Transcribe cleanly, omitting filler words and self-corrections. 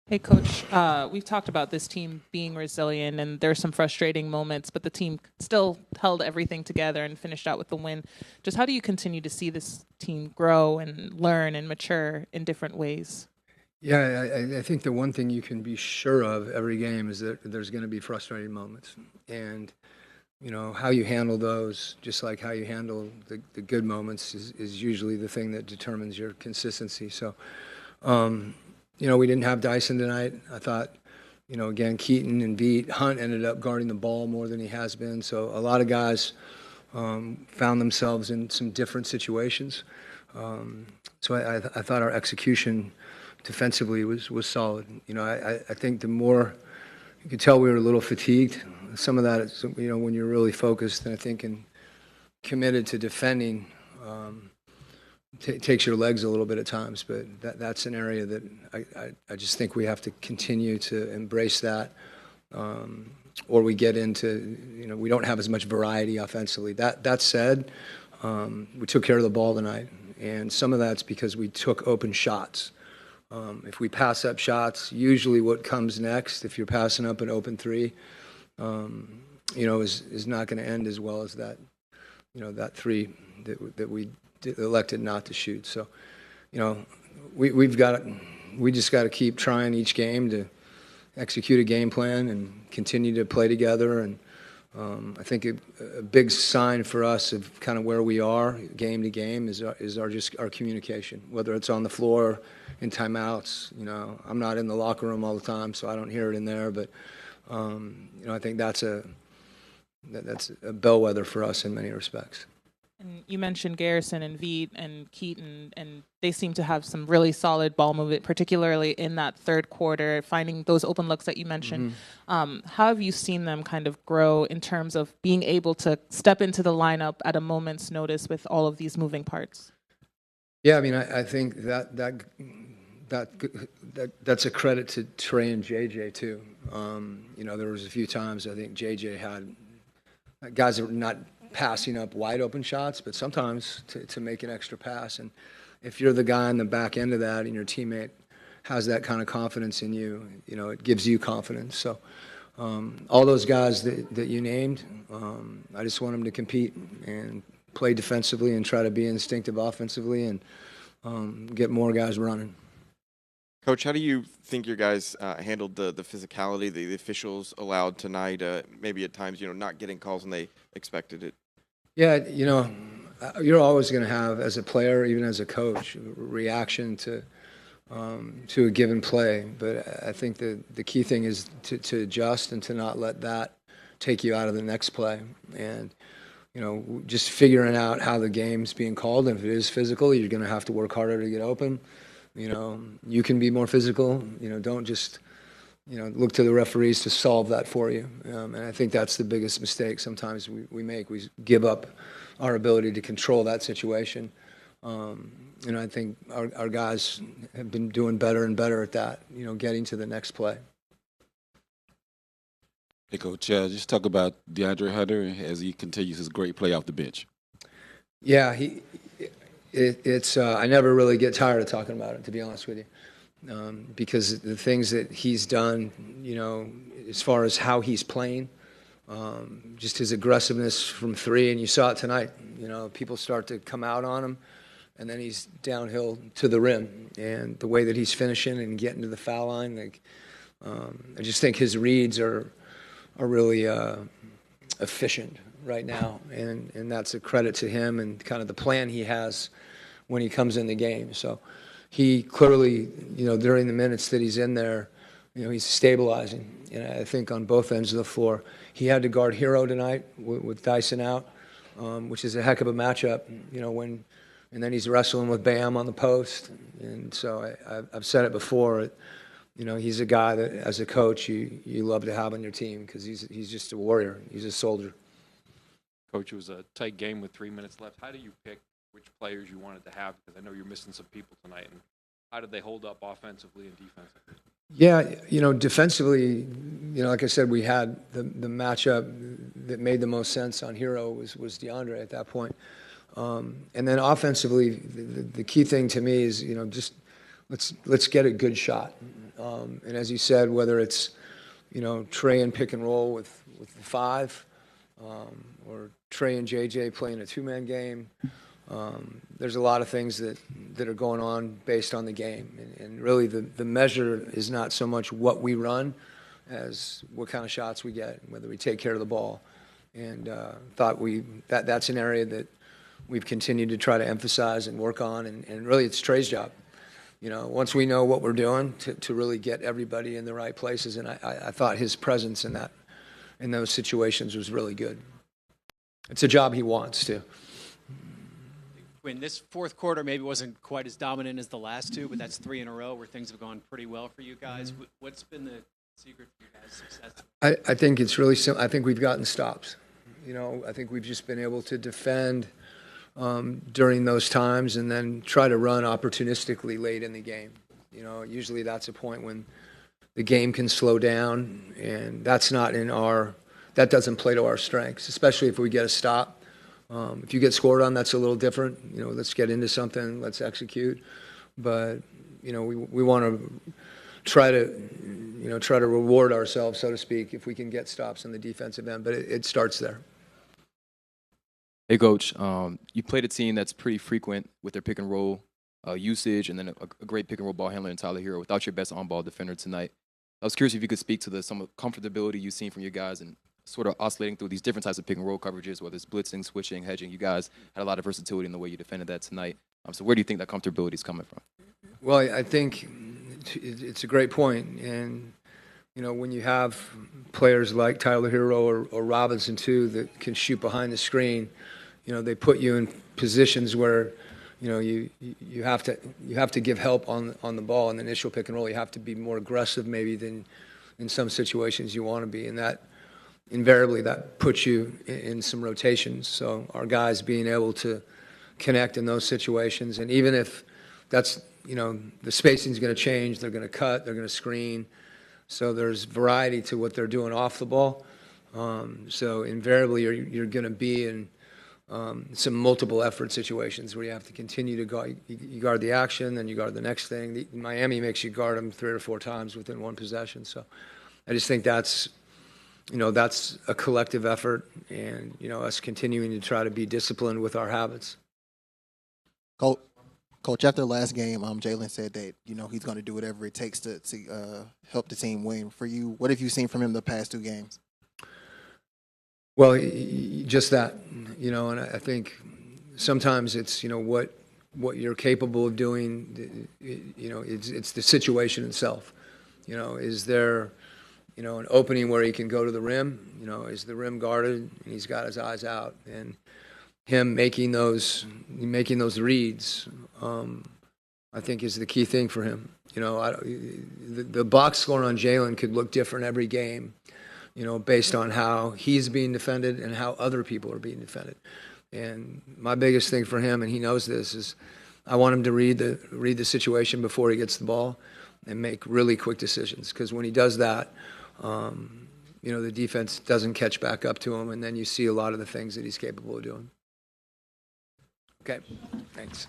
Hey, Coach. We've talked about this team being resilient, and there's some frustrating moments, but the team still held everything together and finished out with the win. Just how do you continue to see this team grow and learn and mature in different ways? Yeah, I think the one thing you can be sure of every game is that there's going to be frustrating moments. And, how you handle those, just like how you handle the good moments, is usually the thing that determines your consistency. So, um, we didn't have Dyson tonight. I thought, again, Keaton and Hunt ended up guarding the ball more than he has been. So a lot of guys found themselves in some different situations. So I thought our execution defensively was solid. I think the more you could tell we were a little fatigued. Some of that is, when you're really focused and I think and committed to defending, takes your legs a little bit at times. But that's an area that I just think we have to continue to embrace that. Or we get into, we don't have as much variety offensively. That said, we took care of the ball tonight. And some of that's because we took open shots. If we pass up shots, usually what comes next, if you're passing up an open three, is not going to end as well as that, that three that we elected not to shoot. So, we just got to keep trying each game to execute a game plan and continue to play together. And I think a big sign for us of kind of where we are game to game is our communication, whether it's on the floor, in timeouts. I'm not in the locker room all the time, so I don't hear it in there. But I think that's a bellwether for us in many respects. And you mentioned Garrison and Veet and Keaton, and they seem to have some really solid ball movement, particularly in that third quarter, finding those open looks that you mentioned. How have you seen them kind of grow in terms of being able to step into the lineup at a moment's notice with all of these moving parts? Yeah, I mean, I think that's a credit to Trey and JJ too. There was a few times I think JJ had guys that were not passing up wide open shots, but sometimes to make an extra pass. And if you're the guy on the back end of that and your teammate has that kind of confidence in you, it gives you confidence. So all those guys that you named, I just want them to compete and play defensively and try to be instinctive offensively and get more guys running. Coach, how do you think your guys handled the physicality the officials allowed tonight? Maybe at times, not getting calls when they expected it. Yeah, you're always going to have, as a player, even as a coach, reaction to a given play. But I think the key thing is to adjust and to not let that take you out of the next play. And just figuring out how the game's being called. And if it is physical, you're going to have to work harder to get open. You can be more physical. Don't just, look to the referees to solve that for you. And I think that's the biggest mistake sometimes we make. We give up our ability to control that situation. I think our guys have been doing better and better at that, getting to the next play. Hey, Coach, just talk about DeAndre Hunter as he continues his great play off the bench. Yeah, it's I never really get tired of talking about it, to be honest with you, because the things that he's done, as far as how he's playing, just his aggressiveness from three, and you saw it tonight. People start to come out on him, and then he's downhill to the rim, and the way that he's finishing and getting to the foul line, I just think his reads are really efficient right now, and that's a credit to him and kind of the plan he has when he comes in the game. So he clearly, during the minutes that he's in there, he's stabilizing. And I think on both ends of the floor, he had to guard Hero tonight with Dyson out, which is a heck of a matchup. And then he's wrestling with Bam on the post. And so I've said it before. He's a guy that, as a coach, you love to have on your team because he's just a warrior. He's a soldier. Coach, it was a tight game with 3 minutes left. How do you pick which players you wanted to have? Because I know you're missing some people tonight. And how did they hold up offensively and defensively? Yeah, defensively, like I said, we had the matchup that made the most sense on Hero was DeAndre at that point. And then offensively, the key thing to me is, just let's get a good shot. And as you said, whether it's, Trey and pick and roll with the 5, or Trey and JJ playing a 2-man game. There's a lot of things that are going on based on the game. And really the measure is not so much what we run as what kind of shots we get, whether we take care of the ball. And that's an area that we've continued to try to emphasize and work on. And really it's Trey's job. Once we know what we're doing to really get everybody in the right places. And I thought his presence in those situations was really good. It's a job he wants to. When this fourth quarter maybe wasn't quite as dominant as the last 2, but that's 3 in a row where things have gone pretty well for you guys. What's been the secret for you guys' success? I think it's really simple. I think we've gotten stops. I think we've just been able to defend during those times and then try to run opportunistically late in the game. Usually that's a point when the game can slow down, and that doesn't play to our strengths, especially if we get a stop. If you get scored on, that's a little different. Let's get into something, let's execute. But, we want to try to reward ourselves, so to speak, if we can get stops in the defensive end. But it starts there. Hey, Coach, you played a team that's pretty frequent with their pick and roll usage, and then a great pick and roll ball handler in Tyler Hero without your best on-ball defender tonight. I was curious if you could speak to some comfortability you've seen from your guys and sort of oscillating through these different types of pick and roll coverages, whether it's blitzing, switching, hedging. You guys had a lot of versatility in the way you defended that tonight. So where do you think that comfortability is coming from? Well, I think it's a great point. And, when you have players like Tyler Hero or Robinson, too, that can shoot behind the screen, they put you in positions where, you have to give help on the ball in the initial pick and roll. You have to be more aggressive maybe than in some situations you want to be. And that invariably that puts you in some rotations. So our guys being able to connect in those situations, and even if that's, the spacing is going to change, they're going to cut, they're going to screen. So there's variety to what they're doing off the ball. So invariably you're going to be in some multiple effort situations where you have to continue to guard. You guard the action, then you guard the next thing. Miami makes you guard them 3 or 4 times within one possession. So I just think that's a collective effort, and, us continuing to try to be disciplined with our habits. Coach, after the last game, Jalen said that, he's going to do whatever it takes to help the team win. For you, what have you seen from him the past 2 games? Well, just that, and I think sometimes it's, what you're capable of doing, it's the situation itself. Is there an opening where he can go to the rim? Is the rim guarded and he's got his eyes out? And him making those reads, I think is the key thing for him. The box score on Jalen could look different every game, based on how he's being defended and how other people are being defended. And my biggest thing for him, and he knows this, is I want him to read the situation before he gets the ball and make really quick decisions. Because when he does that, the defense doesn't catch back up to him, and then you see a lot of the things that he's capable of doing. Okay, thanks.